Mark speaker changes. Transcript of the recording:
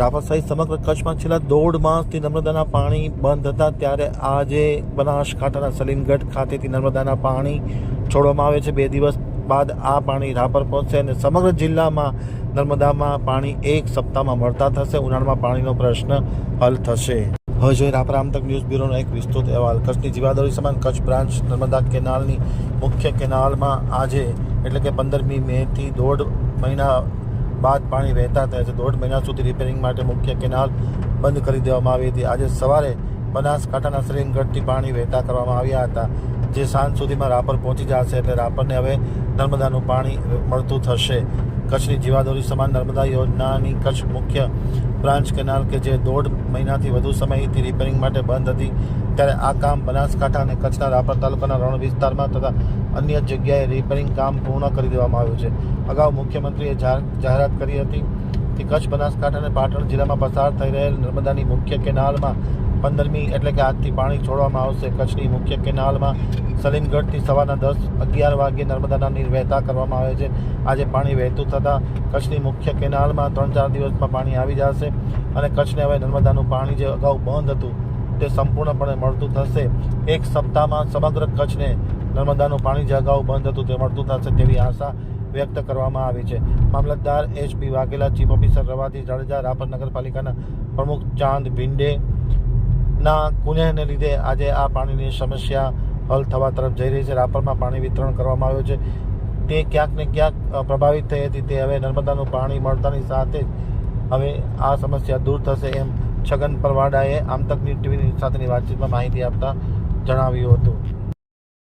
Speaker 1: રાપર સહિત સમગ્ર કચ્છમાં છેલ્લા 1.5 માસથી નર્મદાના પાણી બંધ હતા, ત્યારે આજે બનાસકાંઠાના સલીમગઢ ખાતેથી નર્મદાના પાણી છોડવામાં આવે છે। 2 દિવસ બાદ આ પાણી રાપર પહોંચશે અને સમગ્ર જિલ્લામાં નર્મદામાં પાણી 1 સપ્તાહમાં મળતા થશે। ઉનાળામાં પાણીનો પ્રશ્ન હલ થશે। હવે જોઈએ રાપર આમતક ન્યૂઝ બ્યુરોનો એક વિસ્તૃત અહેવાલ। કચ્છની જીવાદોરી સમાન કચ્છ બ્રાન્ચ નર્મદા કેનાલની મુખ્ય કેનાલમાં આજે એટલે કે 15મી મેથી 1.5 મહિના બાદ પાણી વહેતા થયા છે। 1.5 મહિના સુધી રિપેરિંગ માટે મુખ્ય કેનાલ બંધ કરી દેવામાં આવી હતી। આજે સવારે બનાસકાંઠાના સલીમગઢથી પાણી વહેતા કરવામાં આવ્યા હતા, જે સાંજ સુધીમાં રાપર પહોંચી જશે, એટલે રાપરને હવે નર્મદાનું પાણી મળતું થશે। કચ્છની જીવાદોરી સમાન નર્મદા યોજનાની કચ્છ મુખ્ય બ્રાન્ચ કેનાલ કે જે 1.5 મહિનાથી વધુ સમયથી રિપેરિંગ માટે બંધ હતી, ત્યારે આ કામ બનાસકાંઠા અને કચ્છના રાપર તાલુકાના રણ વિસ્તારમાં તથા અન્ય જગ્યાએ રિપેરિંગ કામ પૂર્ણ કરી દેવામાં આવ્યું છે। અગાઉ મુખ્યમંત્રીએ જાહેરાત કરી હતી કે કચ્છ, બનાસકાંઠા અને પાટણ જિલ્લામાં પસાર થઈ રહેલ નર્મદાની મુખ્ય કેનાલમાં 15મી એટલે કે આજથી પાણી છોડવામાં આવશે। કચ્છની મુખ્ય કેનાલમાં સલીમગઢથી સવારના 10-11 વાગ્યે નર્મદાના નીર વહેતા કરવામાં આવે છે। આજે પાણી વહેતું થતાં કચ્છની મુખ્ય કેનાલમાં 3-4 દિવસમાં પાણી આવી જશે અને કચ્છને હવે નર્મદાનું પાણી જે અગાઉ બંધ હતું તે સંપૂર્ણપણે મળતું થશે। 1 સપ્તાહમાં સમગ્ર કચ્છને નર્મદાનું પાણી જે અગાઉ બંધ હતું તે મળતું થશે તેવી આશા વ્યક્ત કરવામાં આવી છે। મામલતદાર HP Vaghela, chief officer Ravaji Jadeja, Rapar નગરપાલિકાના પ્રમુખ ચાંદ ભિંડે ના કુનેહને લીધે આજે આ પાણીની સમસ્યા હલ થવા તરફ જઈ રહી છે। રાપરમાં પાણી વિતરણ કરવામાં આવ્યું છે, તે ક્યાંક ને ક્યાંક પ્રભાવિત થઈ હતી, તે હવે નર્મદાનું પાણી મળતાની સાથે હવે આ સમસ્યા દૂર થશે, એમ છગન પરવાડાએ આમતક ન્યૂઝ ટીવીની સાથેની વાતચીતમાં માહિતી આપતા જણાવ્યું હતું।